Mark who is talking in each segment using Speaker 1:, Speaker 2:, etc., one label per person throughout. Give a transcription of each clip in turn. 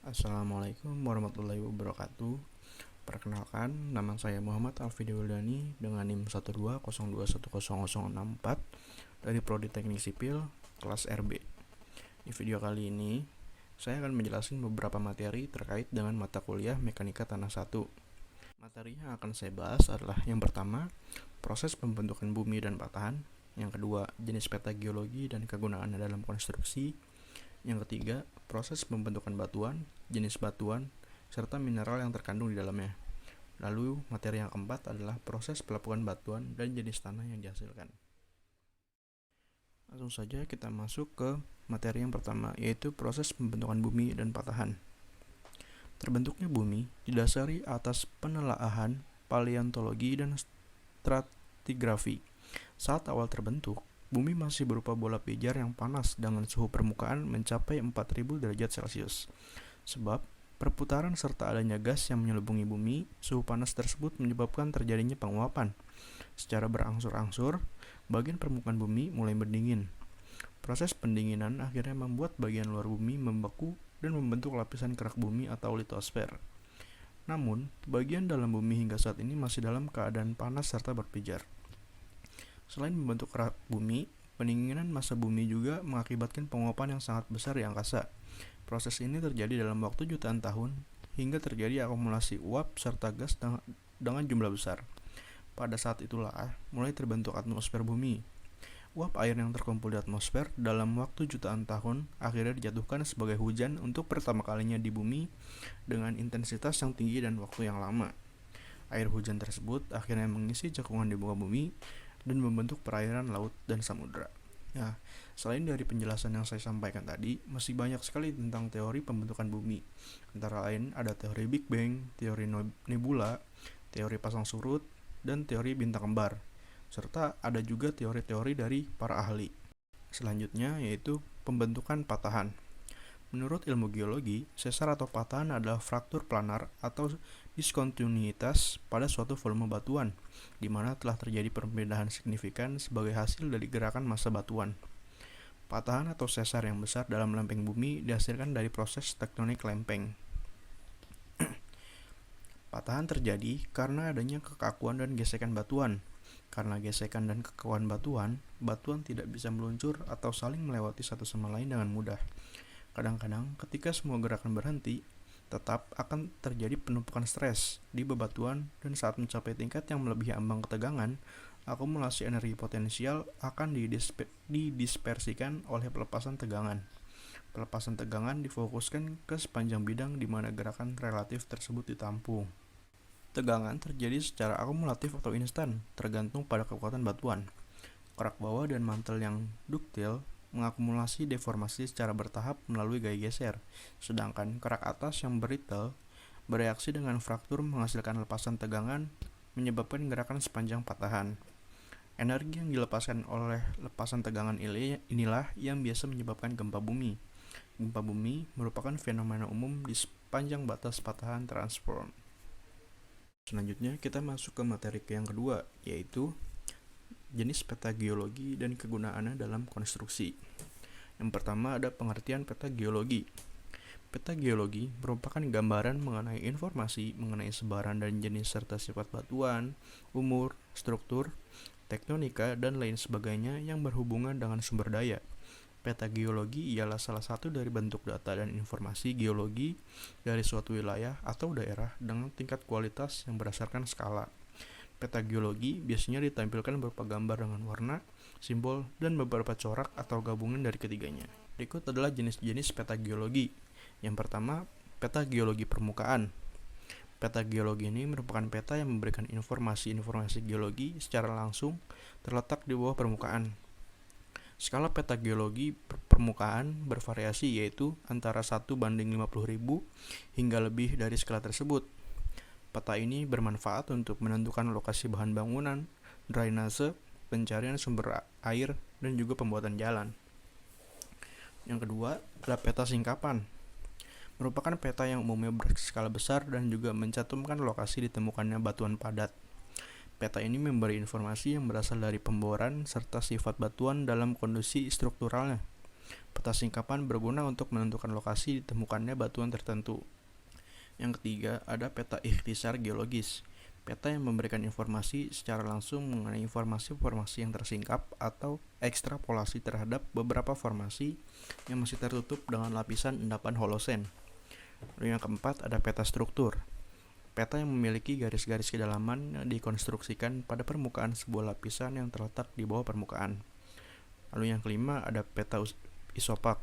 Speaker 1: Assalamualaikum warahmatullahi wabarakatuh. Perkenalkan, nama saya Muhammad Alfidi Wildani dengan NIM 120210064 dari Prodi Teknik Sipil kelas RB. Di video kali ini, saya akan menjelaskan beberapa materi terkait dengan mata kuliah Mekanika Tanah 1. Materi yang akan saya bahas adalah yang pertama, proses pembentukan bumi dan patahan. Yang kedua, jenis peta geologi dan kegunaannya dalam konstruksi. Yang ketiga, proses pembentukan batuan, jenis batuan, serta mineral yang terkandung di dalamnya. Lalu, materi yang keempat adalah proses pelapukan batuan dan jenis tanah yang dihasilkan. Langsung saja kita masuk ke materi yang pertama, yaitu proses pembentukan bumi dan patahan. Terbentuknya bumi didasari atas penelaahan paleontologi dan stratigrafi. Saat awal terbentuk, bumi masih berupa bola pijar yang panas dengan suhu permukaan mencapai 4000 derajat Celcius. Sebab perputaran serta adanya gas yang menyelubungi bumi, suhu panas tersebut menyebabkan terjadinya penguapan. Secara berangsur-angsur, bagian permukaan bumi mulai mendingin. Proses pendinginan akhirnya membuat bagian luar bumi membeku dan membentuk lapisan kerak bumi atau litosfer. Namun, bagian dalam bumi hingga saat ini masih dalam keadaan panas serta berpijar. Selain membentuk kerak bumi, pendinginan massa bumi juga mengakibatkan penguapan yang sangat besar di angkasa. Proses ini terjadi dalam waktu jutaan tahun hingga terjadi akumulasi uap serta gas dengan jumlah besar. Pada saat itulah mulai terbentuk atmosfer bumi. Uap air yang terkumpul di atmosfer dalam waktu jutaan tahun akhirnya dijatuhkan sebagai hujan untuk pertama kalinya di bumi dengan intensitas yang tinggi dan waktu yang lama. Air hujan tersebut akhirnya mengisi cekungan di muka bumi dan membentuk perairan laut dan samudera. Nah, selain dari penjelasan yang saya sampaikan tadi, masih banyak sekali tentang teori pembentukan bumi. Antara lain ada teori Big Bang, teori nebula, teori pasang surut, dan teori bintang kembar. Serta ada juga teori-teori dari para ahli. Selanjutnya yaitu pembentukan patahan. Menurut ilmu geologi, sesar atau patahan adalah fraktur planar atau diskontinuitas pada suatu volume batuan, di mana telah terjadi perbedaan signifikan sebagai hasil dari gerakan massa batuan. Patahan atau sesar yang besar dalam lempeng bumi dihasilkan dari proses tektonik lempeng. Patahan terjadi karena adanya kekakuan dan gesekan batuan. Karena gesekan dan kekakuan batuan, batuan tidak bisa meluncur atau saling melewati satu sama lain dengan mudah. Kadang-kadang, ketika semua gerakan berhenti, tetap akan terjadi penumpukan stres di bebatuan dan saat mencapai tingkat yang melebihi ambang ketegangan, akumulasi energi potensial akan didispersikan oleh pelepasan tegangan. Pelepasan tegangan difokuskan ke sepanjang bidang di mana gerakan relatif tersebut ditampung. Tegangan terjadi secara akumulatif atau instan, tergantung pada kekuatan batuan. Kerak bawah dan mantel yang duktil mengakumulasi deformasi secara bertahap melalui gaya geser, sedangkan kerak atas yang brittle bereaksi dengan fraktur menghasilkan lepasan tegangan menyebabkan gerakan sepanjang patahan. Energi yang dilepaskan oleh lepasan tegangan inilah yang biasa menyebabkan gempa bumi. Gempa bumi merupakan fenomena umum di sepanjang batas patahan transform. Selanjutnya kita masuk ke materi yang kedua, yaitu jenis peta geologi dan kegunaannya dalam konstruksi. Yang pertama ada pengertian peta geologi. Peta geologi merupakan gambaran mengenai informasi mengenai sebaran dan jenis serta sifat batuan, umur, struktur, tektonika, dan lain sebagainya yang berhubungan dengan sumber daya. Peta geologi ialah salah satu dari bentuk data dan informasi geologi dari suatu wilayah atau daerah dengan tingkat kualitas yang berdasarkan skala. Peta geologi biasanya ditampilkan berupa gambar dengan warna, simbol, dan beberapa corak atau gabungan dari ketiganya. Berikut adalah jenis-jenis peta geologi. Yang pertama, peta geologi permukaan. Peta geologi ini merupakan peta yang memberikan informasi-informasi geologi secara langsung terletak di bawah permukaan. Skala peta geologi permukaan bervariasi yaitu antara 1:50.000 hingga lebih dari skala tersebut. Peta ini bermanfaat untuk menentukan lokasi bahan bangunan, drainase, pencarian sumber air, dan juga pembuatan jalan. Yang kedua adalah peta singkapan. Merupakan peta yang umumnya berskala besar dan juga mencantumkan lokasi ditemukannya batuan padat. Peta ini memberi informasi yang berasal dari pemboran serta sifat batuan dalam kondisi strukturalnya. Peta singkapan berguna untuk menentukan lokasi ditemukannya batuan tertentu. Yang ketiga, ada peta ikhtisar geologis. Peta yang memberikan informasi secara langsung mengenai informasi-informasi yang tersingkap atau ekstrapolasi terhadap beberapa formasi yang masih tertutup dengan lapisan endapan Holosen. Lalu yang keempat, ada peta struktur. Peta yang memiliki garis-garis kedalaman yang dikonstruksikan pada permukaan sebuah lapisan yang terletak di bawah permukaan. Lalu yang kelima, ada peta isopak.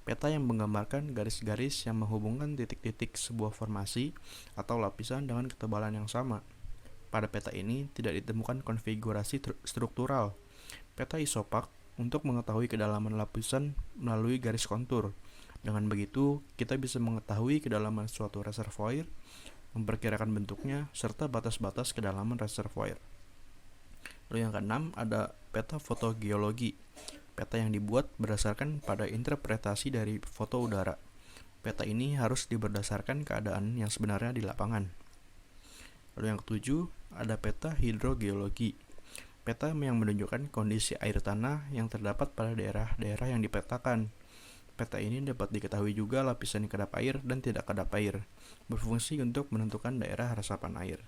Speaker 1: Peta yang menggambarkan garis-garis yang menghubungkan titik-titik sebuah formasi atau lapisan dengan ketebalan yang sama. Pada peta ini tidak ditemukan konfigurasi struktural. Peta isopak untuk mengetahui kedalaman lapisan melalui garis kontur. Dengan begitu, kita bisa mengetahui kedalaman suatu reservoir, memperkirakan bentuknya, serta batas-batas kedalaman reservoir. Lalu yang keenam, ada peta fotogeologi. Peta yang dibuat berdasarkan pada interpretasi dari foto udara. Peta ini harus berdasarkan keadaan yang sebenarnya di lapangan. Lalu yang ketujuh, ada peta hidrogeologi. Peta yang menunjukkan kondisi air tanah yang terdapat pada daerah-daerah yang dipetakan. Peta ini dapat diketahui juga lapisan kedap air dan tidak kedap air, berfungsi untuk menentukan daerah resapan air.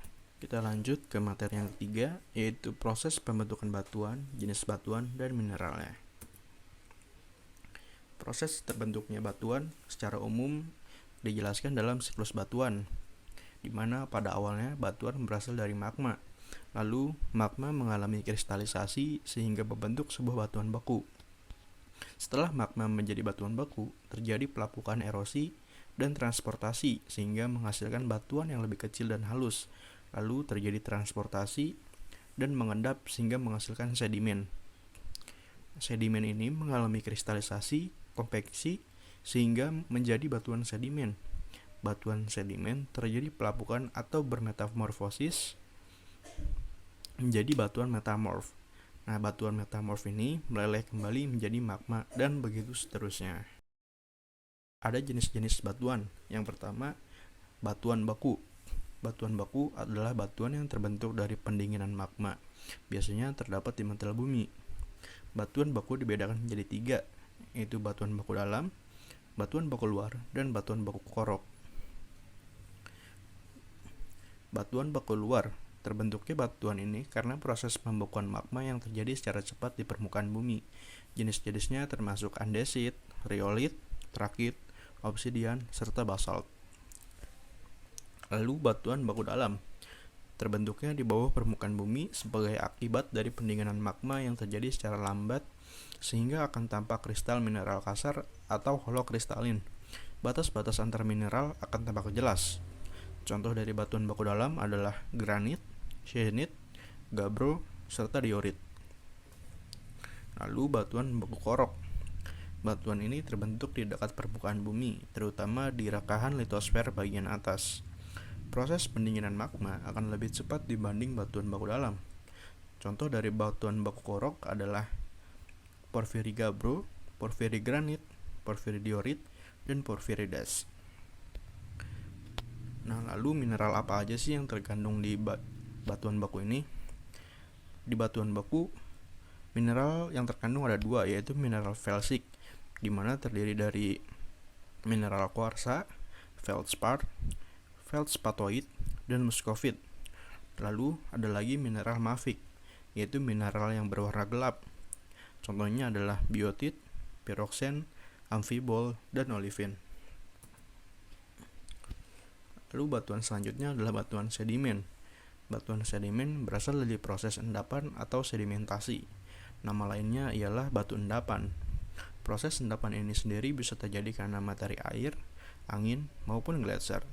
Speaker 1: Kita lanjut ke materi yang ketiga, yaitu proses pembentukan batuan, jenis batuan, dan mineralnya. Proses terbentuknya batuan secara umum dijelaskan dalam siklus batuan, di mana pada awalnya batuan berasal dari magma. Lalu magma mengalami kristalisasi sehingga membentuk sebuah batuan beku. Setelah magma menjadi batuan beku, terjadi pelapukan erosi dan transportasi sehingga menghasilkan batuan yang lebih kecil dan halus. Lalu terjadi transportasi dan mengendap sehingga menghasilkan sedimen. Sedimen ini mengalami kristalisasi, konveksi sehingga menjadi batuan sedimen. Batuan sedimen terjadi pelapukan atau bermetamorfosis menjadi batuan metamorf. Nah, batuan metamorf ini meleleh kembali menjadi magma dan begitu seterusnya. Ada jenis-jenis batuan. Yang pertama, batuan baku. Batuan baku adalah batuan yang terbentuk dari pendinginan magma. Biasanya terdapat di mantel bumi. Batuan baku dibedakan menjadi 3, yaitu batuan baku dalam, batuan baku luar, dan batuan baku korok. Batuan baku luar. Terbentuknya batuan ini karena proses pembekuan magma yang terjadi secara cepat di permukaan bumi. Jenis-jenisnya termasuk andesit, riolit, trakit, obsidian, serta basalt. Lalu batuan baku dalam. Terbentuknya di bawah permukaan bumi sebagai akibat dari pendinginan magma yang terjadi secara lambat sehingga akan tampak kristal mineral kasar atau holokristalin. Batas-batas antar mineral akan tampak jelas. Contoh dari batuan baku dalam adalah granit, syenit, gabbro, serta diorit. Lalu batuan baku korok. Batuan ini terbentuk di dekat permukaan bumi, terutama di rekahan litosfer bagian atas. Proses pendinginan magma akan lebih cepat dibanding batuan baku dalam. Contoh dari batuan baku korok adalah porfiri gabbro, porfiri granit, porfiri diorit, dan porfiri das. Nah, lalu mineral apa aja sih yang terkandung di batuan baku ini? Di batuan baku, mineral yang terkandung ada 2, yaitu mineral felsik, di mana terdiri dari mineral kuarsa, feldspar, feldspatoid, dan muscovite. Lalu ada lagi mineral mafik, yaitu mineral yang berwarna gelap. Contohnya adalah biotit, piroxen, amfibol, dan olivin. Lalu batuan selanjutnya adalah batuan sedimen. Batuan sedimen berasal dari proses endapan atau sedimentasi. Nama lainnya ialah batu endapan. Proses endapan ini sendiri bisa terjadi karena materi air, angin, maupun gletser.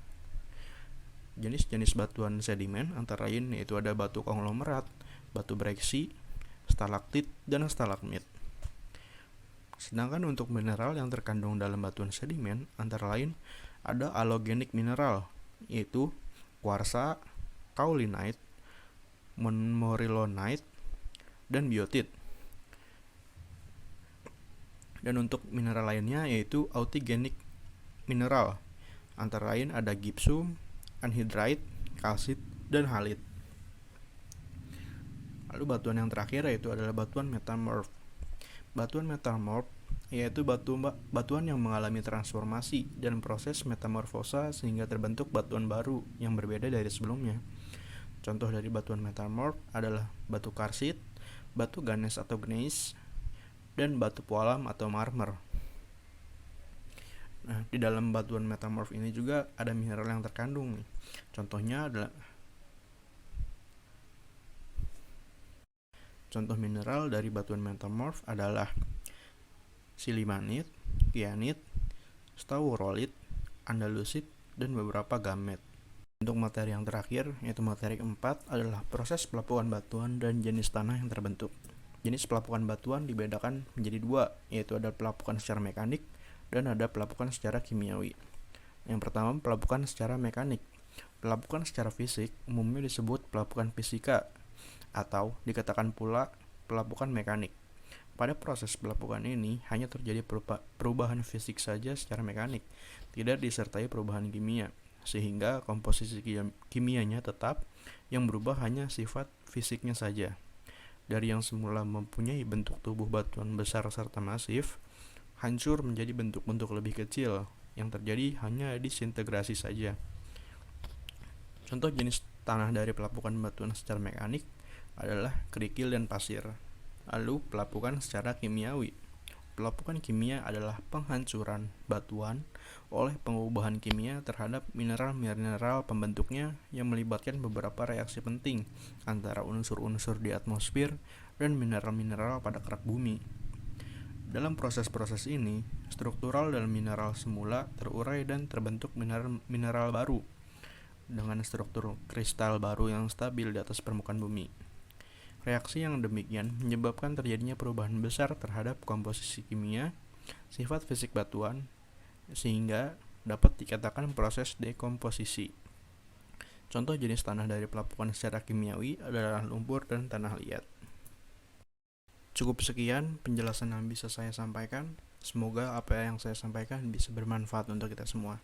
Speaker 1: Jenis-jenis batuan sedimen antara lain yaitu ada batu konglomerat, batu breksi, stalaktit, dan stalagmit. Sedangkan untuk mineral yang terkandung dalam batuan sedimen antara lain ada alogenik mineral, yaitu kuarsa, kaulinite, morilonite, dan biotit. Dan untuk mineral lainnya yaitu autigenik mineral, antara lain ada gypsum, anhidrite, kalsit, dan halit. Lalu batuan yang terakhir yaitu adalah batuan metamorf. Batuan metamorf yaitu batuan yang mengalami transformasi dan proses metamorfosa sehingga terbentuk batuan baru yang berbeda dari sebelumnya. Contoh dari batuan metamorf adalah batu karsit, batu ganes atau gneiss, dan batu pualam atau marmer. Nah, di dalam batuan metamorf ini juga ada mineral yang terkandung nih. Contoh mineral dari batuan metamorf adalah silimanit, kyanit, staurolit, andalusit, dan beberapa gamet. Untuk materi yang terakhir, yaitu materi keempat, adalah proses pelapukan batuan dan jenis tanah yang terbentuk. Jenis pelapukan batuan dibedakan menjadi dua, yaitu ada pelapukan secara mekanik dan ada pelapukan secara kimiawi. Yang pertama, pelapukan secara mekanik. Pelapukan secara fisik umumnya disebut pelapukan fisika atau dikatakan pula pelapukan mekanik. Pada proses pelapukan ini hanya terjadi perubahan fisik saja secara mekanik, tidak disertai perubahan kimia, sehingga komposisi kimianya tetap, yang berubah hanya sifat fisiknya saja. Dari yang semula mempunyai bentuk tubuh batuan besar serta masif, hancur menjadi bentuk-bentuk lebih kecil, yang terjadi hanya disintegrasi saja. Contoh jenis tanah dari pelapukan batuan secara mekanik adalah kerikil dan pasir. Lalu pelapukan secara kimiawi. Pelapukan kimia adalah penghancuran batuan oleh pengubahan kimia terhadap mineral-mineral pembentuknya yang melibatkan beberapa reaksi penting antara unsur-unsur di atmosfer dan mineral-mineral pada kerak bumi. Dalam proses-proses ini, struktural dan mineral semula terurai dan terbentuk mineral baru dengan struktur kristal baru yang stabil di atas permukaan bumi. Reaksi yang demikian menyebabkan terjadinya perubahan besar terhadap komposisi kimia, sifat fisik batuan, sehingga dapat dikatakan proses dekomposisi. Contoh jenis tanah dari pelapukan secara kimiawi adalah lumpur dan tanah liat. Cukup sekian penjelasan yang bisa saya sampaikan. Semoga apa yang saya sampaikan bisa bermanfaat untuk kita semua.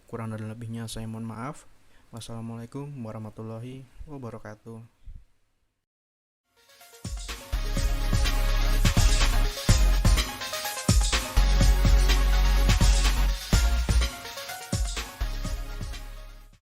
Speaker 1: Kurang dan lebihnya saya mohon maaf. Wassalamualaikum warahmatullahi wabarakatuh.